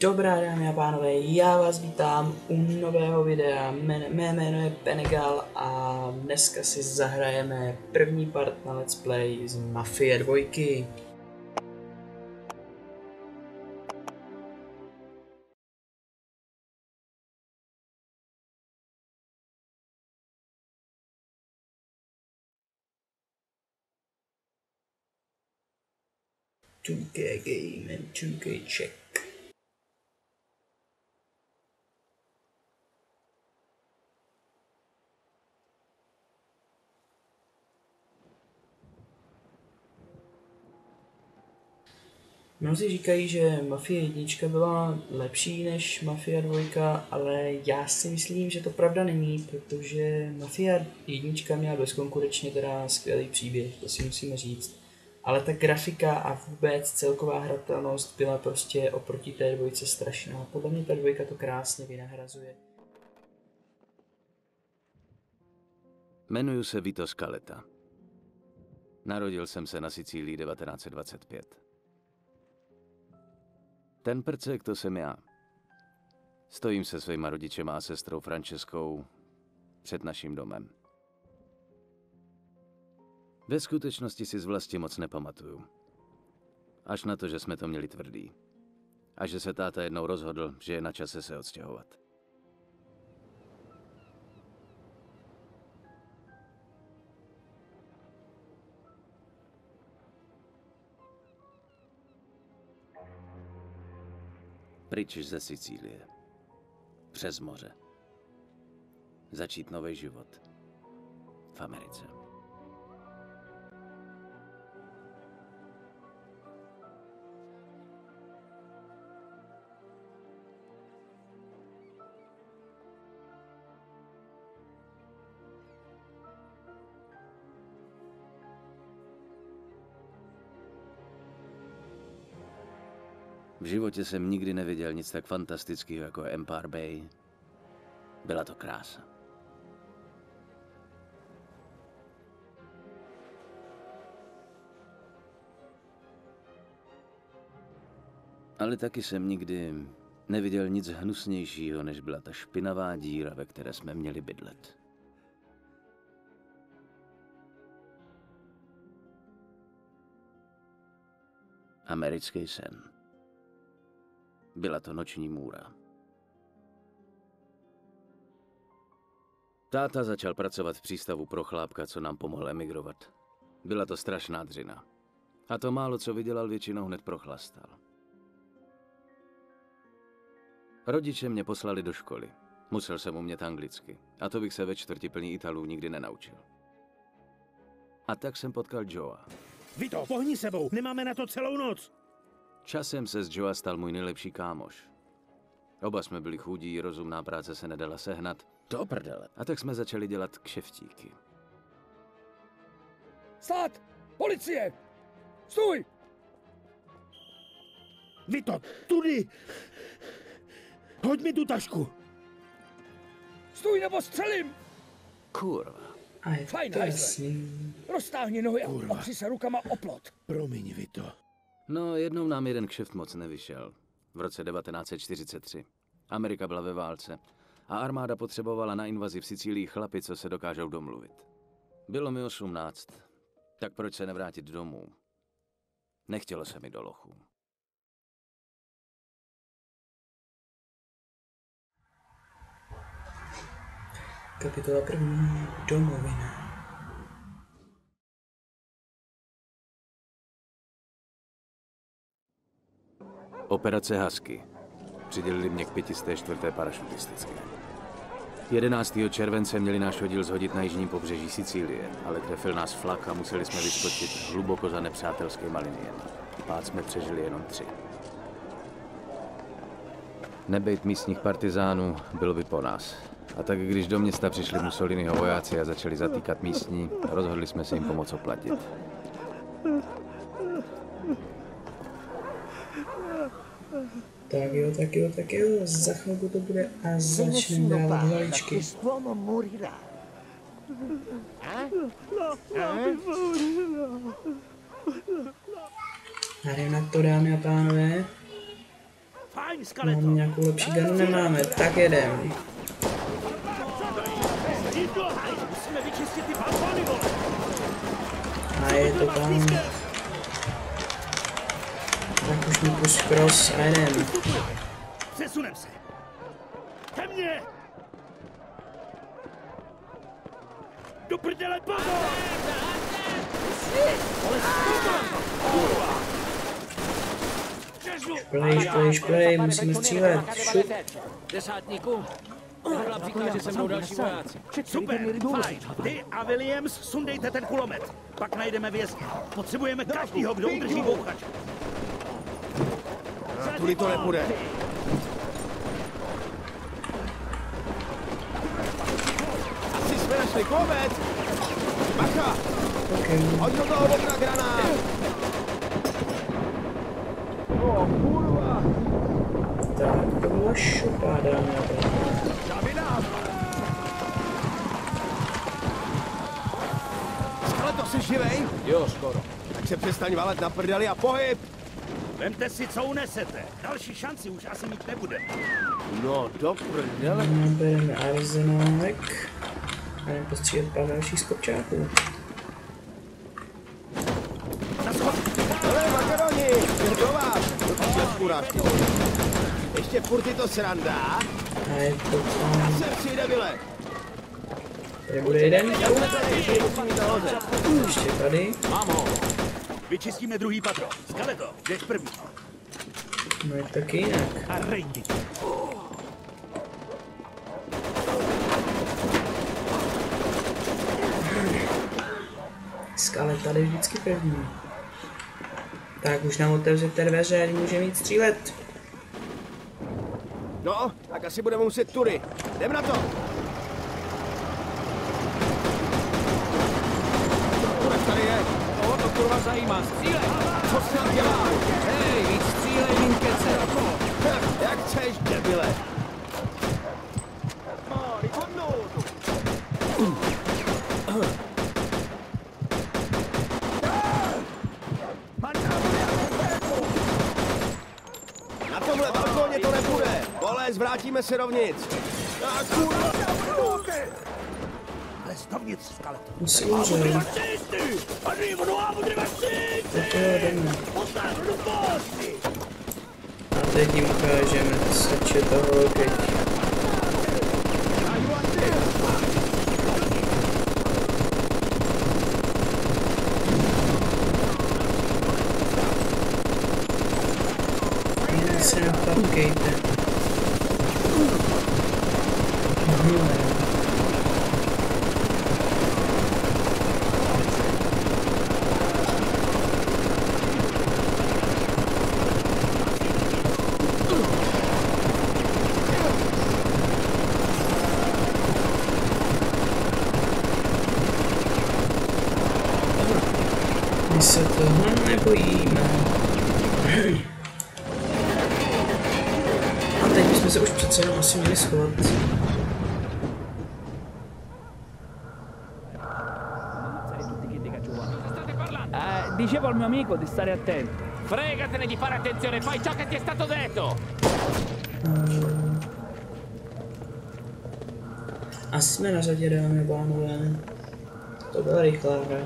Dobrá dámy a pánové, já vás vítám u nového videa. Mé jméno je Penegal a dneska si zahrajeme první part na Let's Play z Mafie 2. Two-K game and 2K check. Mnozí říkají, že Mafie 1 byla lepší než Mafia 2, ale já si myslím, že to pravda není, protože Mafia 1 měla bezkonkurenčně teda skvělý příběh, to si musíme říct. Ale ta grafika a vůbec celková hratelnost byla prostě oproti té dvojce strašná. Podle mě ta dvojka to krásně vynahrazuje. Jmenuji se Vito Scaletta. Narodil jsem se na Sicílii 1925. Ten prcek, to jsem já. Stojím se svýma rodičema a sestrou Franceskou před naším domem. Ve skutečnosti si z vlasti moc nepamatuju. Až na to, že jsme to měli tvrdý. A že se táta jednou rozhodl, že je na čase se odstěhovat. Pryč ze Sicílie. Přes moře. Začít nový život. V Americe. V životě jsem nikdy neviděl nic tak fantastického jako Empire Bay. Byla to krása. Ale taky jsem nikdy neviděl nic hnusnějšího, než byla ta špinavá díra, ve které jsme měli bydlet. Americký sen. Byla to noční můra. Táta začal pracovat v přístavu pro chlápka, co nám pomohl emigrovat. Byla to strašná dřina. A to málo, co vydělal, většinou hned prochlastal. Rodiče mě poslali do školy. Musel jsem umět anglicky. A to bych se ve čtvrti plný Italů nikdy nenaučil. A tak jsem potkal Joea. Vito, pohni sebou, nemáme na to celou noc. Časem se z Joea stal můj nejlepší kámoš. Oba jsme byli chudí, rozumná práce se nedala sehnat. To prdele. A tak jsme začali dělat kšeftíky. Stát! Policie! Stůj! Vito, tudy! Hoď mi tu tašku! Stůj nebo střelím! Kurva. A je Fajn, to hajzle. jasný. Roztáhni nohy a opři se rukama o plot. Promiň, Vito. No, jednou nám jeden kšeft moc nevyšel. V roce 1943. Amerika byla ve válce a armáda potřebovala na invazi v Sicílii chlapy, co se dokážou domluvit. Bylo mi 18, tak proč se nevrátit domů? Nechtělo se mi do lochů. Kapitola 1. Domovina. Operace Husky. Přidělili mě k 504. parašutistické. 11. července měli náš oddíl zhodit na jižním pobřeží Sicílie, ale trefil nás flak a museli jsme vyskočit hluboko za nepřátelskými liniemi. Pád jsme přežili jenom 3. Nebejt místních partizánů, bylo by po nás. A tak když do města přišli Mussoliniho vojáci a začali zatýkat místní, rozhodli jsme se jim pomoct oplatit. Tak jo, za chvilku to bude a začneme dávat hlavičky. A jdem na to, dámy a pánové. Fajn, Máme nějakou lepší ganu? Nemáme, tak jedem. Musíme vyčistit ty balkony, vole! A je to tam. Tak už mi push cross a jedem. Přesunem se! Ke mně! Do prdele, pozor! Šplej, musíme střílet. Šup. Desátníku, nebyla přichází se mnou další vojáci. Super, fajn. Ty a Williams sundejte ten kulomet. Pak najdeme vězně. Potřebujeme každýho, kdo udrží bouchač. Tudy to nepůjde. Asi jsme našli kulomet. Bacha! Okay. Hoď do toho okna granát! O, kurva! Tak, to byla šupa, dámy a pánové. Skeleto, jsi živej? Jo, skoro. Tak se přestaň valet na prdeli a pohyb! Vemte si, co unesete. Další šanci už asi mít nebudeme. No, do prdele. Bereme arzenálek. A jdeme postřílet pár dalších skopčáků. Hele, makaroni! Jdem do vás! Do týhle kurážky. Ještě furt je to sranda? A je to Já tam. jsem si debile! Tady bude jeden. Musím jít nahoře. Ještě tady. Mám ho. Vyčistíme druhý patro. Skeleto, jdeš první. No je taky jinak. A rejdi. Skale tady vždycky první. Tak už nám otevřete dveře, může mít střílet. No, tak asi budeme muset tudy. Jdem na to! Kurek tady je! Tohle to kurva zajímá. Střílej! Co jsi tam dělá? Hej, víc střílej, mým kece. Jak chceš, debile! Na tomhle balkóně to nepůjde! Vole, zvrátíme se dovnitř! A kurva! Ale dovnitř, skeleto. Musí umřít. Arrivano, potremmo Tak jo, jdeme. Postavano posti! A teď jim ukážeme, co je toho teď. Jen se napapkejte. My se toho nebojíme. A teď bychom se už přece jenom asi měli schovat. Dicevo al mio amico di stare attento. Fregatene di fare attenzione, fai ciò che ti è stato detto! A jsme na řadě, dámy a pánové. To byla rychlá hra.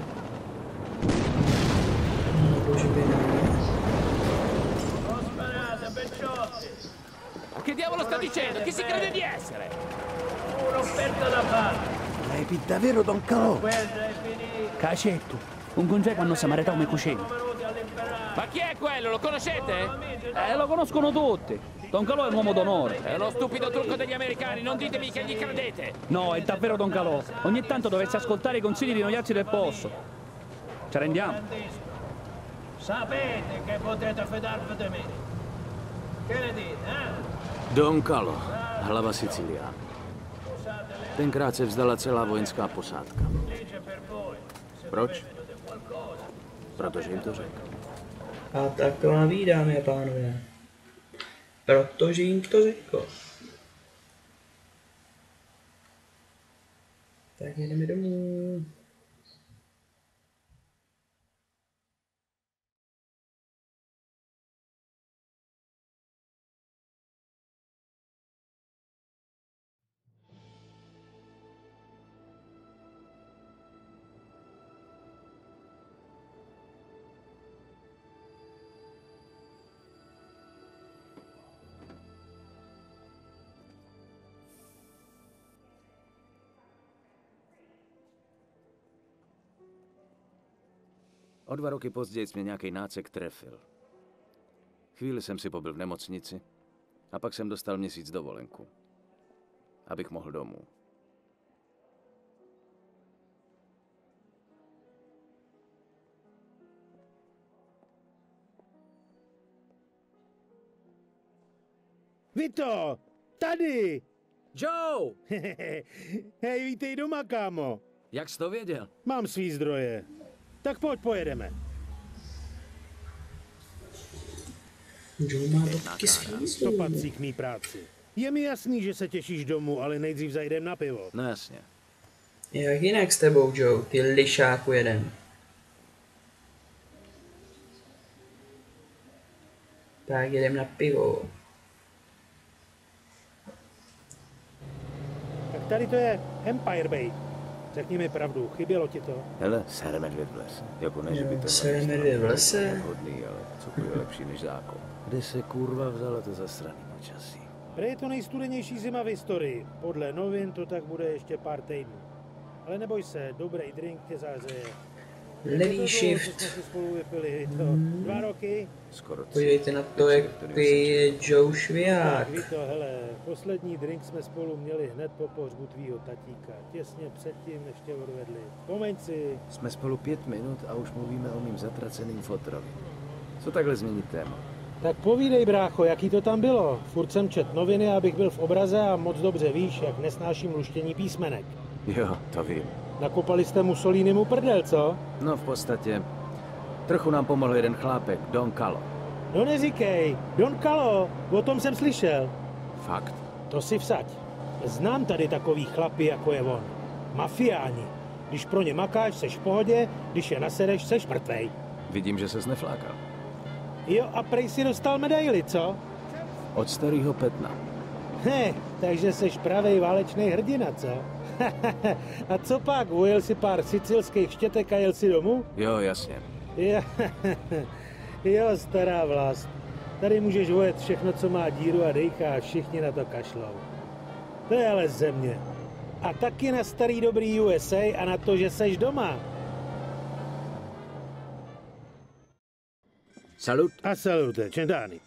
Nebo že by ne. Che diavolo sta dicendo? Chi si crede di essere? Lei davvero Don Calò? Cacetto, un congeco hanno samaritano come cucina. Ma chi è quello? Lo conoscete? Lo conoscono tutti. Don Calò è un uomo d'onore. È uno stupido trucco degli americani, non ditemi che gli credete! No, è davvero Don Calò. Ogni tanto dovresti ascoltare i consigli di noiazzi del posto. Ci rendiamo? Sapete che potete fidarvi di me. Che ne dite, Don Calo, hlava Sicília. Tenkrát se vzdala celá vojenská posádka. Proč? Protože jim to řekl. A tak to má být, dámy a pánové. Protože jim to řekl. Tak jdeme domů. O 2 roky později mě nějaký nácek trefil. Chvíli jsem si pobyl v nemocnici a pak jsem dostal měsíc dovolenku, abych mohl domů. Vito, tady! Joe! Hej, vítej doma, kámo. Jak jsi to věděl? Mám svý zdroje. Tak pojď, pojedeme. Joe má taky svý. To patří k mý práci. Je mi jasný, že se těšíš domů, ale nejdřív zajdem na pivo. No jasně. Jak jinak s tebou, Joe, ty lišáku jeden. Tak jedem na pivo. Tak tady to je Empire Bay. Řekni mi pravdu, chybělo ti to? Hele, sere medvěd v lese. Jako ne, že by to Sere medvěd v lese? hodný, ale cokoliv je lepší než zákon. Kde se kurva vzala to zasraný počasí? Prý je to nejstudenější zima v historii. Podle novin to tak bude ještě pár týdnů. Ale neboj se, dobrý drink tě zahřeje. Levý shift. Jsme si spolu vypili, to 2 roky. Skoro 3. Podívejte na to, jak pije Joe šviják. Tak Vito, hele, poslední drink jsme spolu měli hned po pohřbu tvýho tatíka. Těsně předtím, než tě odvedli. Vzpomeň si. Jsme spolu 5 minut a už mluvíme o mým zatraceným fotrovi. Co takhle změnit téma? Tak povídej, brácho, jaký to tam bylo. Furt jsem čet noviny, abych byl v obraze a moc dobře víš, jak nesnáším luštění písmenek. Jo, to vím. Nakopali jste Mussolinimu prdel, co? No v podstatě. Trochu nám pomohl jeden chlápek, Don Calo. No neříkej, Don Calo, o tom jsem slyšel. Fakt? To si vsaď. Znám tady takový chlapy, jako je on. Mafiáni. Když pro ně makáš, seš v pohodě, když je nasereš, seš mrtvej. Vidím, že ses neflákal. Jo, a prej si dostal medaili, co? Od starého Petna. Takže seš pravej válečný hrdina, co? A co pak, ujel si pár sicilských štětek a jel si domů? Jo, jasně. Jo, stará vlast. Tady můžeš ujet všechno, co má díru a dejcha a všichni na to kašlou. To je ale země. A taky na starý dobrý USA a na to, že seš doma. Salut. A salute, čendány.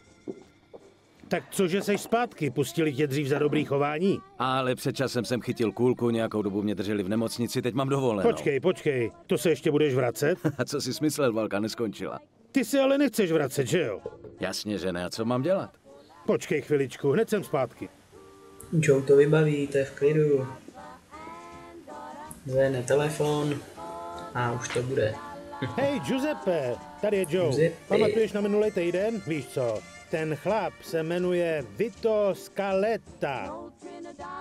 Tak cože seš zpátky? Pustili tě dřív za dobrý chování? Ale před časem jsem chytil kůlku, nějakou dobu mě drželi v nemocnici, teď mám dovolenou. Počkej, to se ještě budeš vracet? A co si smyslel, válka neskončila? Ty se ale nechceš vracet, že jo? Jasně, že ne, a co mám dělat? Počkej chviličku, hned jsem zpátky. Joe to vybaví, to je v klidu. Zvedne telefon a už to bude. Hej, Giuseppe, tady je Joe. Giuseppe. Pamatuješ na minulý týden? Víš co? Ten chlap se jmenuje Vito Scaletta.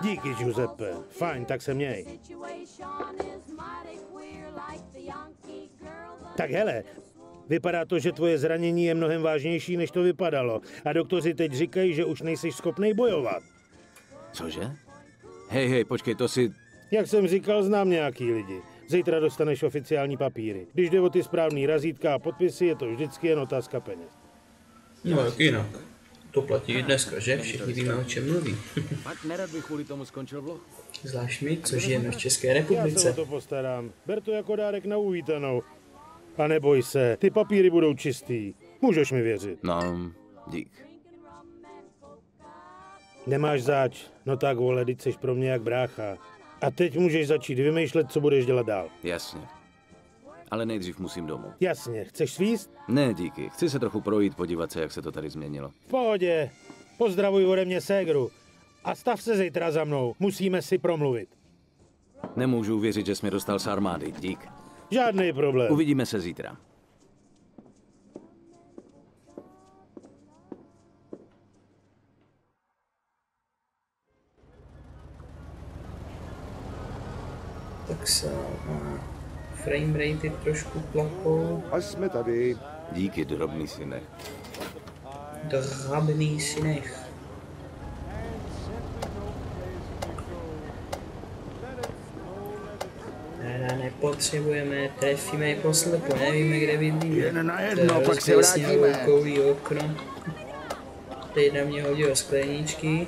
Díky, Giuseppe. Fajn, tak se měj. Tak hele, vypadá to, že tvoje zranění je mnohem vážnější, než to vypadalo. A doktoři teď říkají, že už nejsi schopnej bojovat. Cože? Hej, počkej, to si... Jak jsem říkal, znám nějaký lidi. Zítra dostaneš oficiální papíry. Když jde o ty správný razítka a podpisy, je to vždycky jen otázka peněz. No jak jinak. To platí i dneska, že? Všichni víme, o čem mluví. Fakt nerad bych kvůli tomu skončil vlog. Zvlášť my, co žijeme v České Já se republice. o to postarám. Ber to jako dárek na uvítanou. A neboj se, ty papíry budou čistý. Můžeš mi věřit. No, dík. Nemáš zač, no tak vole, teď seš pro mě jak brácha. A teď můžeš začít vymýšlet, co budeš dělat dál. Jasně. Ale nejdřív musím domů. Jasně, chceš svíst? Ne, díky. Chci se trochu projít, podívat se, jak se to tady změnilo. V pohodě. Pozdravuj ode mě ségru. A stav se zítra za mnou, musíme si promluvit. Nemůžu uvěřit, že jsi mě dostal z armády. Dík. Žádný problém. Uvidíme se zítra. Tak se frame ratey trošku plachou. A jsme tady. Díky, drobný syne. Drabný synech. Nepotřebujeme, trefíme ji poslepu, nevíme, kde bydlíme. Jen na jedno, pak se Rozkvěsně vrátíme. loukový okno. Teď na mě hodil skleničky.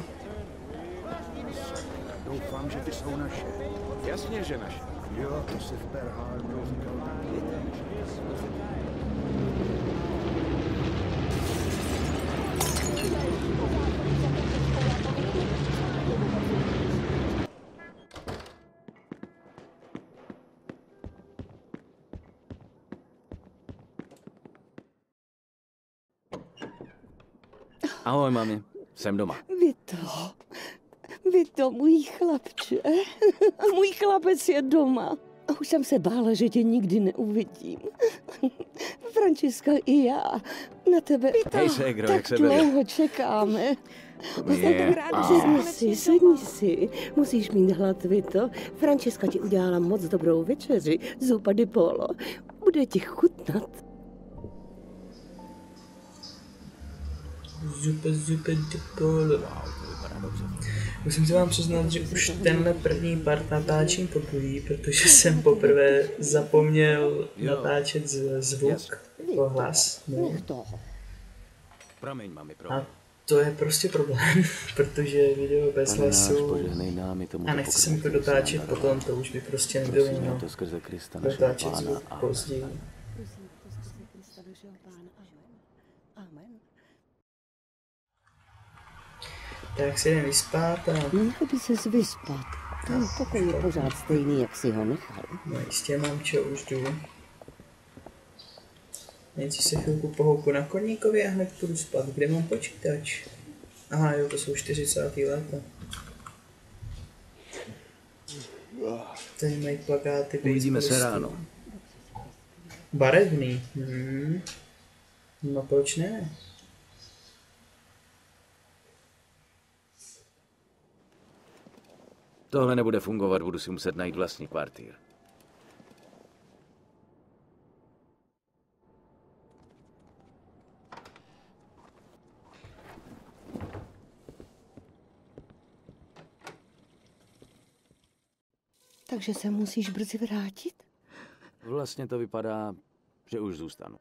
Doufám, že ty jsou naše. Jasně, že naše. Jo, to si v Perhálu říkal taky. Ahoj, mami. Jsem doma. Vito, můj chlapče. Můj chlapec je doma. A už jsem se bála, že tě nikdy neuvidím. Františka i já na tebe Hej, ségro, tak jak se bere? dlouho čekáme. Je. Sedni si. Musíš mít hlad, Vito. Františka ti udělala moc dobrou večeři. Zupa di polo. Bude ti chutnat. Zupa di polo. Musím se vám přiznat, že už tenhle první part natáčím poprvé, protože jsem poprvé zapomněl natáčet zvuk, hlas. No. Promiň, mami, A to je prostě problém, protože video bez hlasu a nechci se mi to dotáčet potom, to už by prostě nebylo, no. Dotáčet zvuk později. Tak si jdem vyspat a... Měl by ses vyspat. Ten pokoj je pořád stejný, jak si ho nechal. No jistě, mamčo, už jdu. Něco se chvilku pohoupu na koníkovi a hned půjdu spát. Kde mám počítač? Aha, jo, to jsou 40. léta. Tady mají plakáty. Uvidíme se ráno. Barevný. No proč ne? Tohle nebude fungovat, budu si muset najít vlastní kvartír. Takže se musíš brzy vrátit? Vlastně to vypadá, že už zůstanu.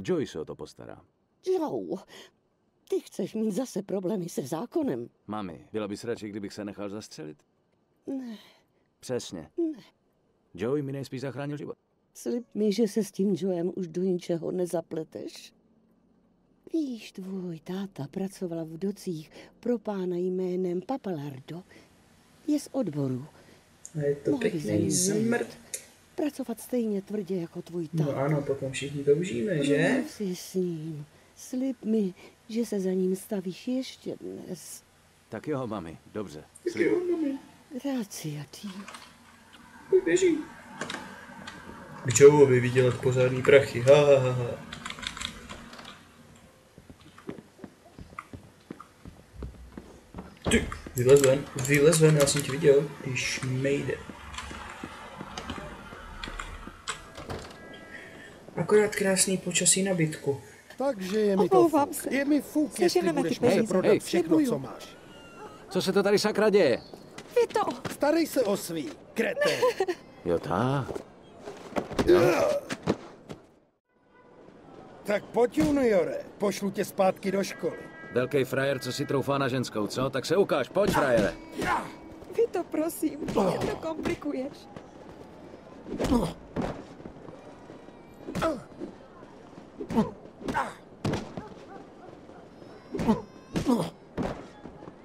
Joey se o to postará. Joe, ty chceš mít zase problémy se zákonem. Mami, byla bys radši, kdybych se nechal zastřelit? Ne. Přesně. Ne. Joey mi nejspíš zachránil život. Slib mi, že se s tím Joem už do ničeho nezapleteš. Víš, tvůj táta pracoval v docích pro pána jménem Papalardo. Je z odboru. A je to pěkný zmrt. Pracovat stejně tvrdě jako tvůj táta. No ano, potom všichni toužíme, že? Mluv si s ním. Slib mi, že se za ním stavíš ještě dnes. Tak jo, mami, dobře. Tak jo, mami. Grazie, ty. Běží. K Joeovi vydělat pořádný prachy, ha, ha, ha, ha. Ty, vylez ven, já jsem tě viděl, když nejde. Akorát krásný počasí na bytku. Takže je mi to Omlouvám fuk. se. Je mi fuk, jestli Seženeme budeš ty muset peníze. prodat Hej, všechno, slibuju. co máš. Co se to tady sakra děje? Vito! Starej se o svý, krete. Jo, tak. Tak pojď, juniore, pošlu tě zpátky do školy. Velký frajer, co si troufá na ženskou, co? Tak se ukáž, pojď, frajere. Vito, prosím, ty to komplikuješ.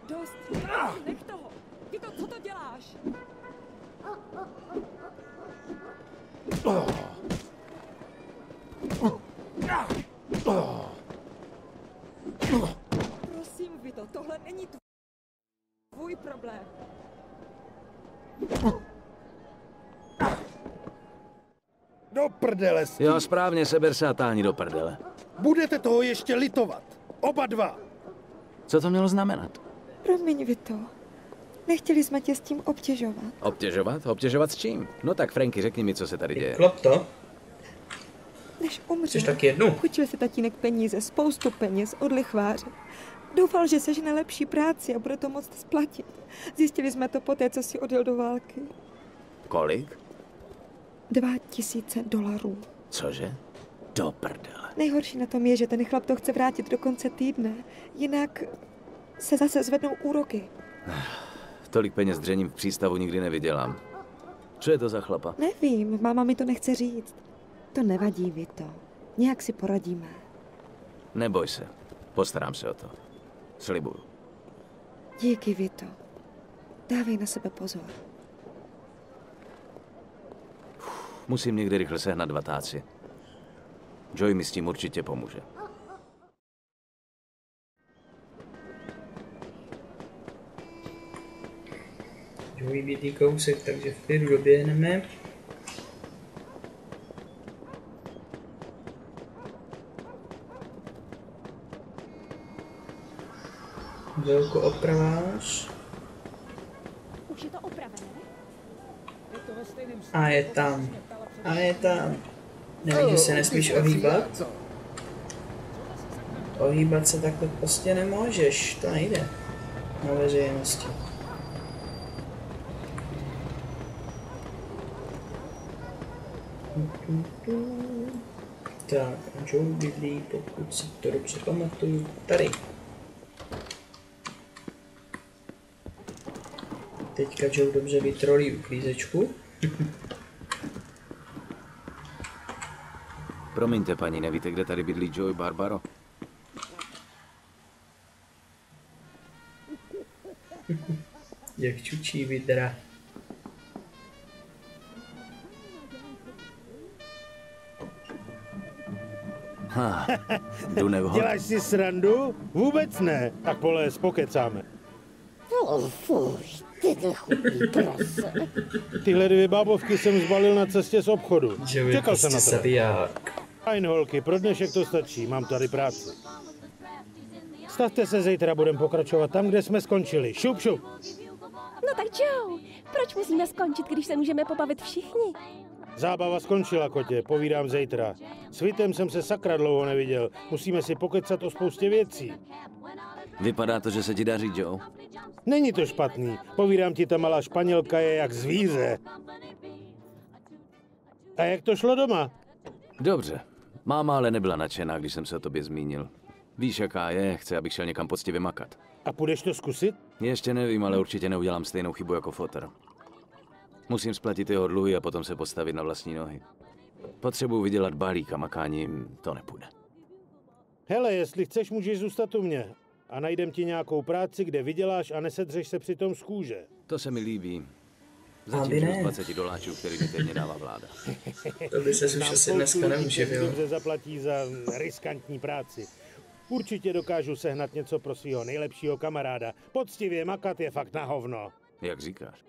Dost, nech toho. Vito, co to děláš? Prosím, Vito, tohle není tvůj problém. Do prdele s tím. Jo, správně, seber se a táhni do prdele. Budete toho ještě litovat. Oba dva. Co to mělo znamenat? Promiň, Vito. Nechtěli jsme tě s tím obtěžovat. Obtěžovat? Obtěžovat s čím? No tak, Franky, řekni mi, co se tady děje. Klap to. Než umřel, Chceš taky jednu? půjčil si tatínek peníze, spoustu peněz od lichváře. Doufal, že sežene lepší práci a bude to moct splatit. Zjistili jsme to poté, co si odjel do války. Kolik? $2000. Cože? Do prdele. Nejhorší na tom je, že ten chlap to chce vrátit do konce týdne. Jinak se zase zvednou úroky. Tolik peněz dřením v přístavu nikdy nevydělám. Co je to za chlapa? Nevím, máma mi to nechce říct. To nevadí, Vito. Nějak si poradíme. Neboj se. Postarám se o to. Slibuju. Díky, Vito. Dávej na sebe pozor. Musím někdy rychle sehnat 2 táci. Joey mi s tím určitě pomůže. Druhý bítý kousek, takže v klidu doběhneme. Velkoopravář. Už je to opravené? A je tam. A je tam. Nevíš, že se nesmíš ohýbat? Ohýbat se takhle prostě nemůžeš, to nejde. Na veřejnosti. Tak, a Joe bydlí, pokud si to dobře pamatuju, tady. Teďka Joe dobře vytrolí uklízečku. Promiňte, paní, nevíte, kde tady bydlí Joey Barbaro? Jak čučí vidra. Ha, jdu nevhod. Děláš si srandu? Vůbec ne. Tak poles, pokecáme. Fuj, tyhle chudý prase. Tyhle 2 bábovky jsem zbalil na cestě z obchodu. Čekal jsem na to. Zabiják. Fajn holky, pro dnešek to stačí, mám tady práci. Stavte se, zítra budeme pokračovat tam, kde jsme skončili. Šup, šup. No tak Joe, proč musíme skončit, když se můžeme pobavit všichni? Zábava skončila, kotě, povídám zítra. S Vitem jsem se sakra dlouho neviděl. Musíme si pokecat o spoustě věcí. Vypadá to, že se ti daří, Joe. Není to špatný. Povídám ti, ta malá Španělka je jak zvíře. A jak to šlo doma? Dobře. Máma ale nebyla nadšená, když jsem se o tobě zmínil. Víš, jaká je, chce, abych šel někam poctivě makat. A půjdeš to zkusit? Ještě nevím, ale určitě neudělám stejnou chybu jako foter. Musím splatit jeho dluhy a potom se postavit na vlastní nohy. Potřebuji vydělat balík a makání to nepůjde. Hele, jestli chceš, můžeš zůstat u mě. A najdem ti nějakou práci, kde vyděláš a nesedřeš se přitom z kůže. To se mi líbí. Zatím z $20, který mi teď dává vláda. To by se už asi dneska neuživil. Dobře zaplatí za riskantní práci. Určitě dokážu sehnat něco pro svého nejlepšího kamaráda. Poctivě makat je fakt na hovno. Jak říkáš?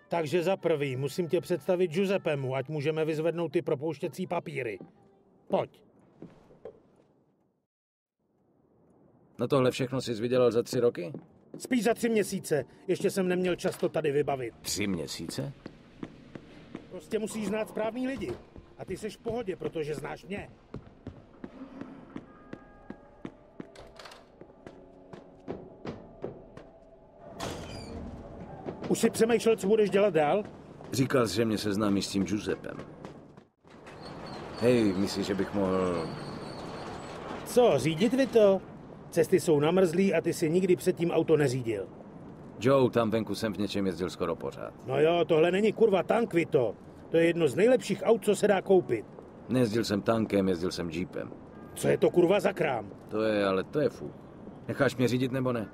Takže za prvý musím tě představit Giuseppemu, ať můžeme vyzvednout ty propouštěcí papíry. Pojď. No tohle všechno jsi vydělal za 3 roky? Spíš za 3 měsíce. Ještě jsem neměl čas to tady vybavit. 3 měsíce? Prostě musíš znát správný lidi. A ty seš v pohodě, protože znáš mě. Už si přemýšlel, co budeš dělat dál? Říkal jsi, že mě seznámíš s tím Giuseppem. Hej, myslíš, že bych mohl... Co, řídit vy to? Cesty jsou namrzlý a ty si nikdy předtím auto neřídil. Joe, tam venku jsem v něčem jezdil skoro pořád. No jo, tohle není kurva tank, Vito. To je jedno z nejlepších aut, co se dá koupit. Nejezdil jsem tankem, jezdil jsem jeepem. Co je to kurva za krám? To je fuk. Necháš mě řídit nebo ne?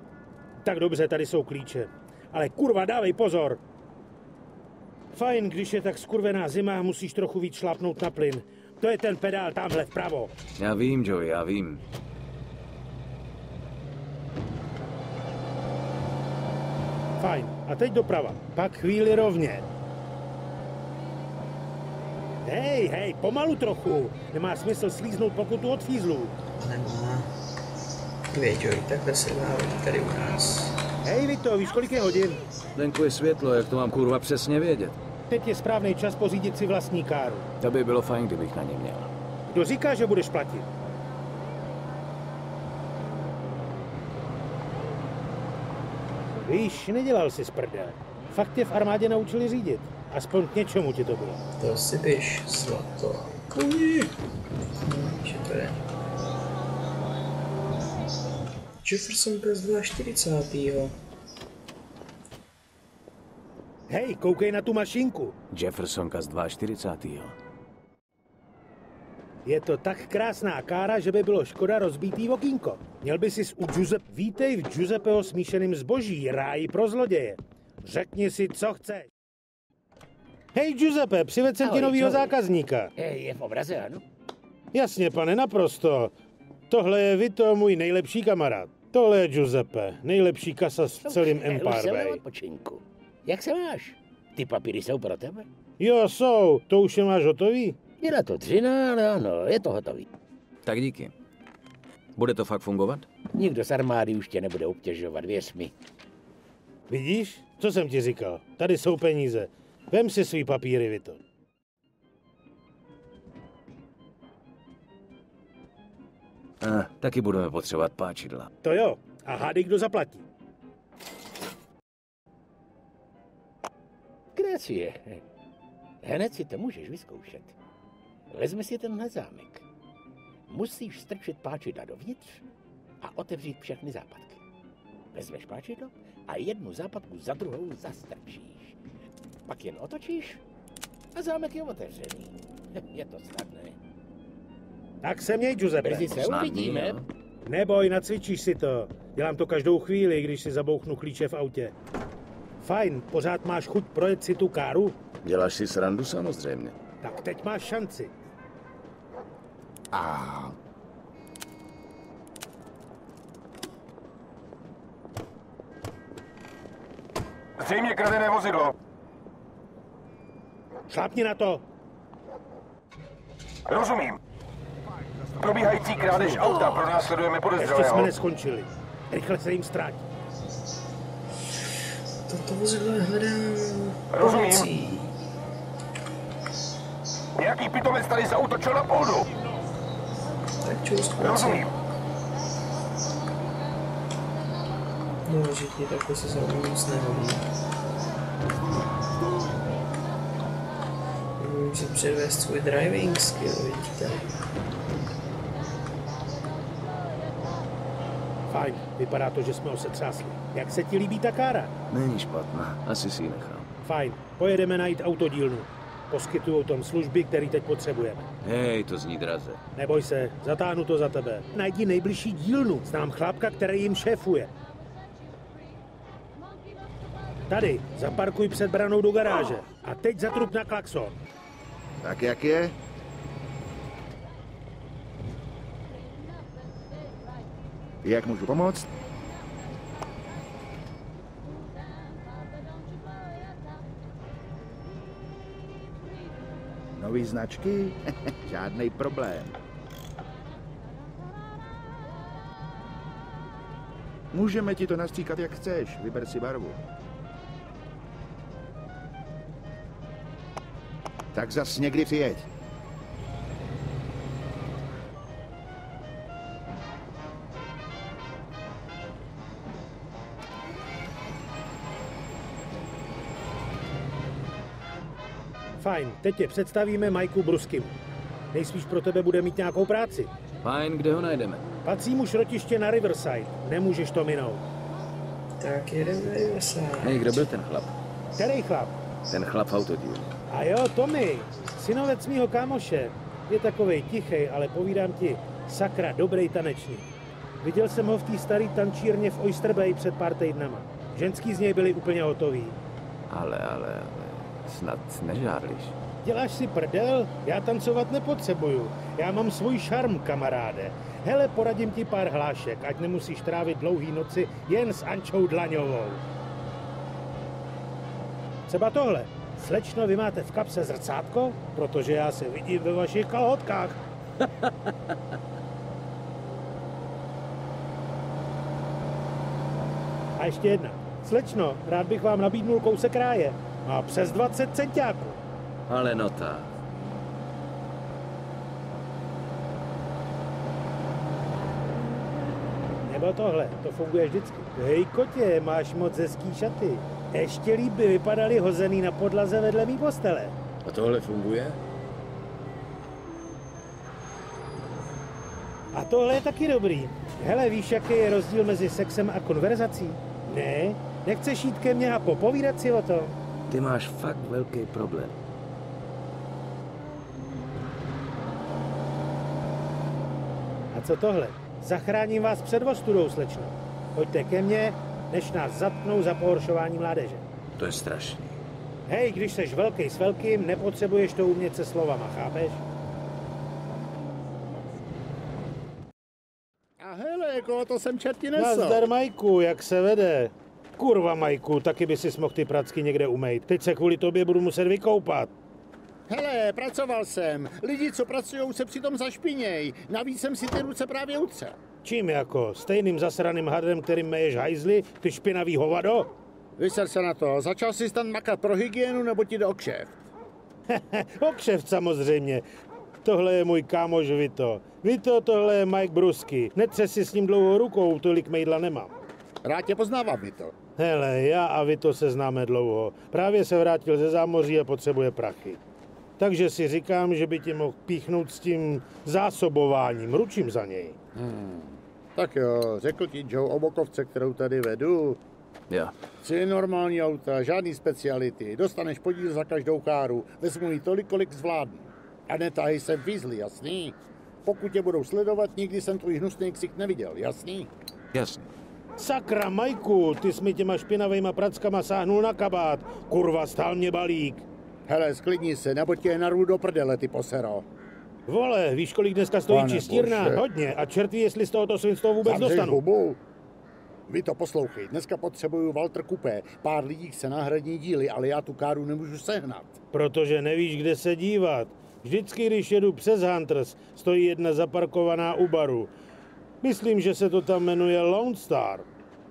Tak dobře, tady jsou klíče. Ale kurva, dávej pozor. Fajn, když je tak skurvená zima, musíš trochu víc šlápnout na plyn. To je ten pedál tamhle vpravo. Já vím, Joey, já vím. Fajn, a teď doprava. Pak chvíli rovně. Hej, pomalu trochu. Nemá smysl slíznout pokutu od fízlů. Nemá. Joey, takhle se dá tady u nás. Hej, Vito, víš, kolik je hodin? Venku je světlo, jak to mám kurva přesně vědět. Teď je správný čas pořídit si vlastní káru. To by bylo fajn, kdybych na ně měl. Kdo říká, že budeš platit? Víš, nedělal jsi z prdel. Fakt tě v armádě naučili řídit. Aspoň k něčemu ti to bylo. To si běž, zlato. Koni! Že to je. Jefferson z 42. Hej, koukej na tu mašinku. Jeffersonka z 42. Je to tak krásná kára, že by bylo škoda rozbítý okýnko. Měl by sis u Giuseppe... Vítej v Giuseppeho smíšeným zboží, ráj pro zloděje. Řekni si, co chceš. Hej, Giuseppe, přived jsem ti novýho zákazníka. Je v obraze, ano? Jasně, pane, naprosto. Tohle je Vito, můj nejlepší kamarád. Tohle je Giuseppe, nejlepší kasa v celém Empire Bay. Odpočinku. Jak se máš? Ty papíry jsou pro tebe? Jo, jsou. To už je máš hotový? Je na to dřina, ale ano, je to hotový. Tak díky. Bude to fakt fungovat? Nikdo z armády už tě nebude obtěžovat, věř mi. Vidíš? Co jsem ti říkal? Tady jsou peníze. Vem si svý papíry, Vito. Taky budeme potřebovat páčidla. To jo. A hádej, kdo zaplatí. Gracie. Hned si to můžeš vyzkoušet. Vezmi si tenhle zámek. Musíš strčit páčidla dovnitř a otevřít všechny západky. Vezmeš páčidlo a jednu západku za druhou zastrčíš. Pak jen otočíš a zámek je otevřený. Je to snadné. Tak se měj, Giuseppe. Brzy se uvidíme. Neboj, nacvičíš si to. Dělám to každou chvíli, když si zabouchnu klíče v autě. Fajn, pořád máš chuť projet si tu káru? Děláš si srandu samozřejmě. Tak teď máš šanci. Zřejmě kradené vozidlo. Šlápni na to. Rozumím. Probíhající krádež auta, pronásledujeme podezřelého. Ještě jsme neskončili. Rychle se jim ztrátí. Toto vozidlo hledá Rozumím. Nějaký pitomec tady zaútočil na půdu. Tak čůstku. Rozumím. Důležitý, takhle se zaujímavé moc nehodí. Můžu si předvést svůj driving skill, vidíte. Fajn, vypadá to, že jsme ho setřásli. Jak se ti líbí ta kára? Není špatná, asi si ji nechám. Fajn, pojedeme najít autodílnu. Poskytujou tam služby, které teď potřebujeme. Hej, to zní draze. Neboj se, zatáhnu to za tebe. Najdi nejbližší dílnu. Znám chlápka, který jim šéfuje. Tady, zaparkuj před branou do garáže. A teď zatrup na klakson. Tak jak je? Jak můžu pomoct? Nový značky? Žádnej problém. Můžeme ti to nastříkat, jak chceš. Vyber si barvu. Tak zas někdy přijeď. Fajn, teď tě představíme Majku Bruskymu. Nejspíš pro tebe bude mít nějakou práci. Fajn, kde ho najdeme? Patří mu šrotiště na Riverside. Nemůžeš to minout. Tak jedeme na Riverside. Hej, kdo byl ten chlap? Který chlap? Ten chlap v autodílu. A jo, Tommy, synovec mýho kámoše. Je takovej tichej, ale povídám ti, sakra, dobrý tanečník. Viděl jsem ho v té staré tančírně v Oyster Bay před pár týdnama. Ženský z něj byli úplně hotoví. Ale, snad nežárliš. Děláš si prdel? Já tancovat nepotřebuju. Já mám svůj šarm, kamaráde. Hele, poradím ti pár hlášek, ať nemusíš trávit dlouhý noci jen s Ančou Dlaňovou. Třeba tohle. Slečno, vy máte v kapse zrcátko? Protože já se vidím ve vašich kalhotkách. A ještě jedna. Slečno, rád bych vám nabídnul kousek ráje. Má přes 20 centiáků. Ale no tak. Nebo tohle, to funguje vždycky. Hej kotě, máš moc hezký šaty. Ještě líp by vypadaly hozený na podlaze vedle mý postele. A tohle funguje? A tohle je taky dobrý. Hele, víš, jaký je rozdíl mezi sexem a konverzací? Ne? Nechceš jít ke mně a popovídat si o tom? Ty máš fakt velký problém. A co tohle? Zachráním vás před ostudou, slečno. Pojďte ke mně, než nás zatknou za pohoršování mládeže. To je strašný. Hej, když seš velký s velkým, nepotřebuješ to umět se slovama, chápeš? A hele, koho to sem čerti nesou? Nazdar, Majku, jak se vede? Kurva, Majku, taky by si mohl ty pracky někde umejt. Teď se kvůli tobě budu muset vykoupat. Hele, pracoval jsem. Lidi, co pracujou, se přitom zašpiněj. Navíc jsem si ty ruce právě utřel. Čím jako? Stejným zasraným hadrem, kterým meješ hajzly, ty špinavý hovado? Vyser se na to. Začal jsi tam makat pro hygienu, nebo ti jde o kšeft? O kšeft samozřejmě. Tohle je můj kámoš Vito. Vito, tohle je Mike Brusky. Netře si s ním dlouho rukou, tolik mejdla nemám. Rád tě poznávám, Vito. Hele, já a Vito se známe dlouho. Právě se vrátil ze zámoří a potřebuje prachy. Takže si říkám, že by ti mohl píchnout s tím zásobováním. Ručím za něj. Tak jo, řekl ti Joe o bokovce, kterou tady vedu. Jo. Chci normální auta, žádný speciality. Dostaneš podíl za každou káru. Vezmu jí tolik, kolik zvládnu. A netahej se vízli, jasný? Pokud tě budou sledovat, nikdy jsem tvůj hnusný ksicht neviděl, jasný? Jasný. Sakra, Majku, ty jsi mi těma špinavejma prackama sáhnul na kabát. Kurva, stál mě balík. Hele, sklidni se, nebo tě narvu do prdele, ty posero. Vole, víš, kolik dneska stojí Pane čistírna? Bože. Hodně. A čert ví, jestli z tohoto svinstva vůbec Zavřeš dostanu. hubu. Vy to poslouchej, dneska potřebuju Walter Coupé. Pár lidí chce náhradní díly, ale já tu káru nemůžu sehnat. Protože nevíš, kde se dívat. Vždycky, když jedu přes Hunters, stojí jedna zaparkovaná u baru. Myslím, že se to tam jmenuje Lone Star.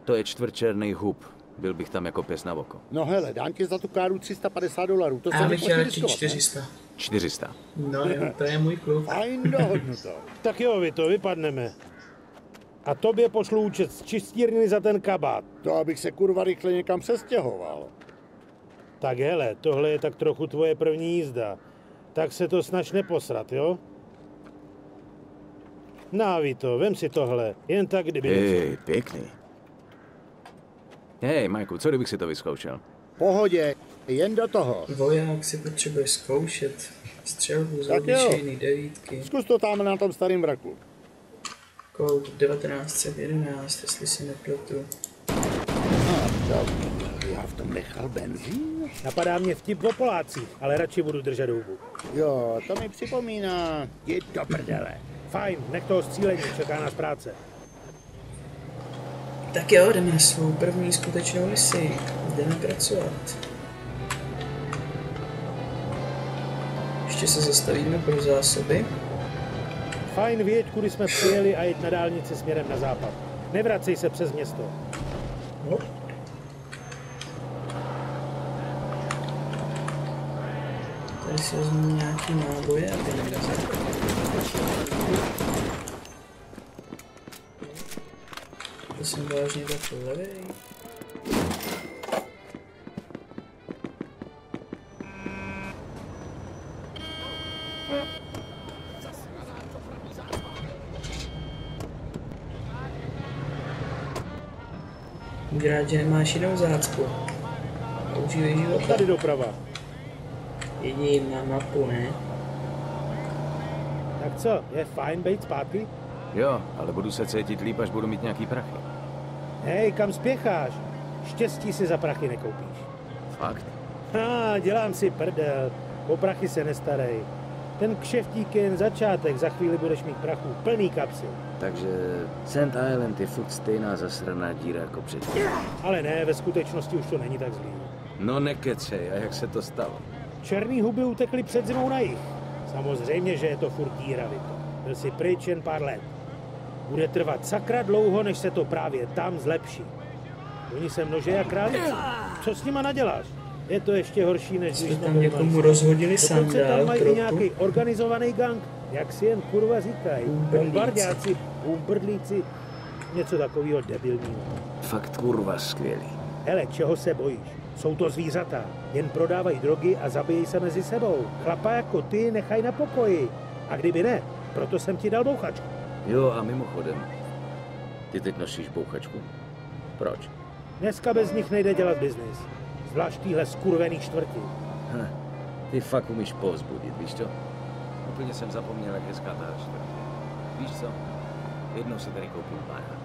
To je čtvrtčerný hub. Byl bych tam jako pes na oko. No hele, dám ti za tu káru $350. To A se já mi bych chtěl pojď radši riskovat, 400. 400. No jo, to je můj klub. Fajn, dohodnuto. Tak jo, Vito, vypadneme. A tobě pošlu účet z čistírny za ten kabát. To abych se kurva rychle někam přestěhoval. Tak hele, tohle je tak trochu tvoje první jízda. Tak se to snaž neposrat, jo? Na, Vito, vem si tohle. Jen tak, kdyby Hej, pěkný. Hej, Majku, co kdybych si to vyzkoušel? Pohodě, jen do toho. Voják si potřebuje zkoušet střelbu z Tak jo. obyčejný devítky. Zkus to tam na tom starém vraku. Kód 1911, jestli si nepletu. Já v tom nechal benzín? Napadá mě vtip o Polácích, ale radši budu držet hubu. Jo, to mi připomíná. Jdi do prdele. Fajn, nech toho střílení, čeká nás práce. Tak jo, jdeme na svou první skutečnou misi. Jdeme pracovat. Ještě se zastavíme pro zásoby. Fajn, věď, kudy jsme přijeli a jeď na dálnici směrem na západ. Nevracej se přes město. No. Tady si vezmu nějaký náboje a ty nevrazím. To jsem vážně tak levej. Buď rád, že nemáš jinou zácpu. Používej života. Tady doprava. Jedi na mapu, ne? Tak co, je fajn být zpátky? Jo, ale budu se cítit líp, až budu mít nějaký prachy. Hej, kam spěcháš? Štěstí si za prachy nekoupíš. Fakt? Dělám si prdel. O prachy se nestarej. Ten kšeftík je jen začátek, za chvíli budeš mít prachu plný kapsy. Takže Sand Island je furt stejná zasraná díra jako předtím. Ale ne, ve skutečnosti už to není tak zlý. No nekecej, a jak se to stalo? Černý huby utekly před zimou na jih. Samozřejmě, že je to furt díra, Vito. Byl si pryč jen pár let. Bude trvat sakra dlouho, než se to právě tam zlepší. Oni se množí jak králíci. Co s nima naděláš? Je to ještě horší, než když tam někomu rozhodili sandál. Tam mají trochu. i nějaký organizovaný gang, jak si jen kurva říkají. Bombardáci, umbrdlíci, něco takového debilního. Fakt kurva skvělý. Hele, čeho se bojíš? Jsou to zvířata. Jen prodávají drogy a zabijí se mezi sebou. Chlapa jako ty nechaj na pokoji. A kdyby ne, proto jsem ti dal bouchačku. Jo, a mimochodem, ty teď nosíš bouchačku. Proč? Dneska bez nich nejde dělat biznis. Zvlášť týhle skurvený čtvrti. Ty fakt umíš povzbudit, víš co? Úplně jsem zapomněl, jak hezká ta čtvrť. Víš co? Jednou si tady koupím barák.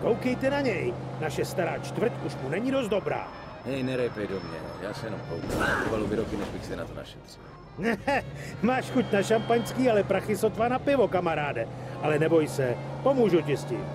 Koukejte na něj. Naše stará čtvrť už mu není dost dobrá. Hej, nerejpej do mě, já se jenom koukám. Trvalo by roky, než bych se na to našetřil. Máš chuť na šampaňský, ale prachy sotva na pivo, kamaráde. Ale neboj se, pomůžu ti s tím.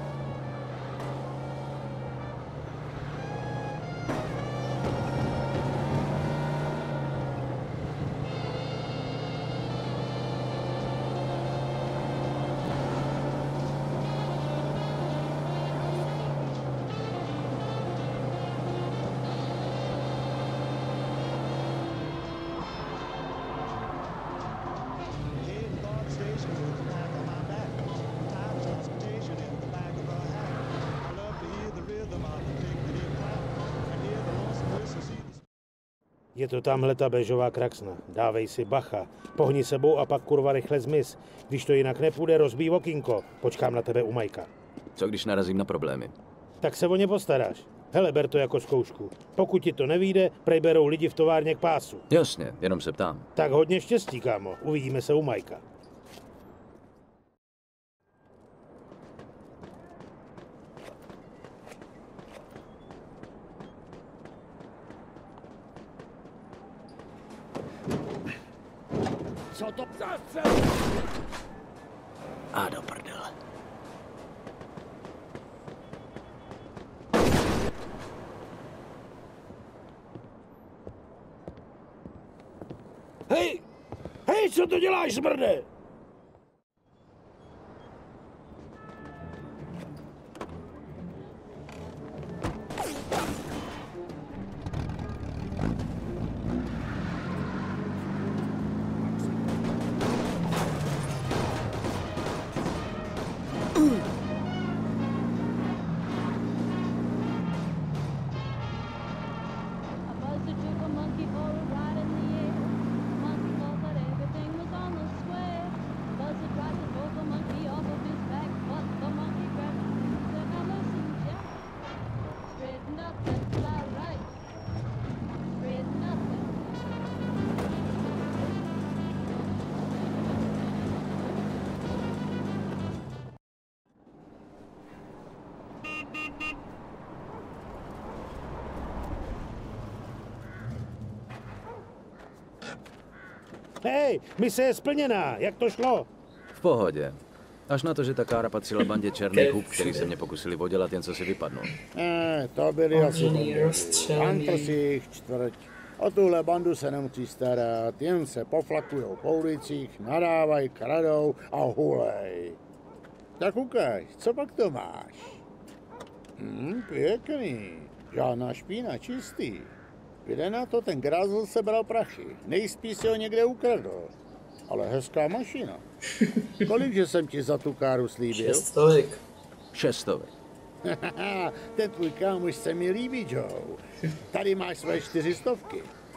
Je to tamhle ta béžová kraxna. Dávej si bacha. Pohni sebou a pak kurva rychle zmiz. Když to jinak nepůjde, rozbij okýnko. Počkám na tebe u Majka. Co když narazím na problémy? Tak se o ně postaráš. Hele, ber to jako zkoušku. Pokud ti to nevyjde, prej berou lidi v továrně k pásu. Jasně, jenom se ptám. Tak hodně štěstí, kámo. Uvidíme se u Majka. Co to zase? A do prdele. Hej! Hej, co to děláš, smrde? Hej, mise je splněná, jak to šlo? V pohodě. Až na to, že ta kára patřila bandě černých hub, který se mě pokusili odělat, jen co si vypadnou. To byli asi Antrosích čtvrť. O tuhle bandu se nemusí starat, jen se poflakujou po ulicích, nadávají, kradou a hulej. Tak ukaž, co pak to máš? Pěkný, žádná špína, čistý. Kde na to ten grázl sebral prachy, nejspíš si ho někde ukradl. Ale hezká mašina. Kolikže jsem ti za tu káru slíbil? 600. Ten tvůj kámoš se mi líbí, Joe. Tady máš své 400.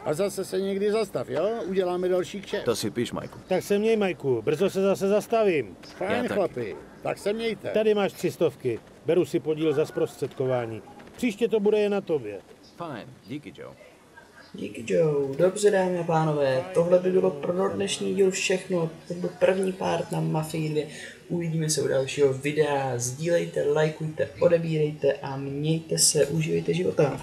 A zase se někdy zastav, jo? Uděláme další kšeft. To si píš, Majku. Tak se měj, Majku, brzo se zase zastavím. Fajn, chlapi, tak se mějte. Tady máš 300. Beru si podíl za zprostředkování. Příště to bude jen na tobě. Fajn, díky, Joe. Díky, Joe. Dobře, dámy a pánové, tohle by bylo pro dnešní díl všechno. To byl první part na Mafii 2. Uvidíme se u dalšího videa. Sdílejte, lajkujte, odebírejte a mějte se, užívejte života.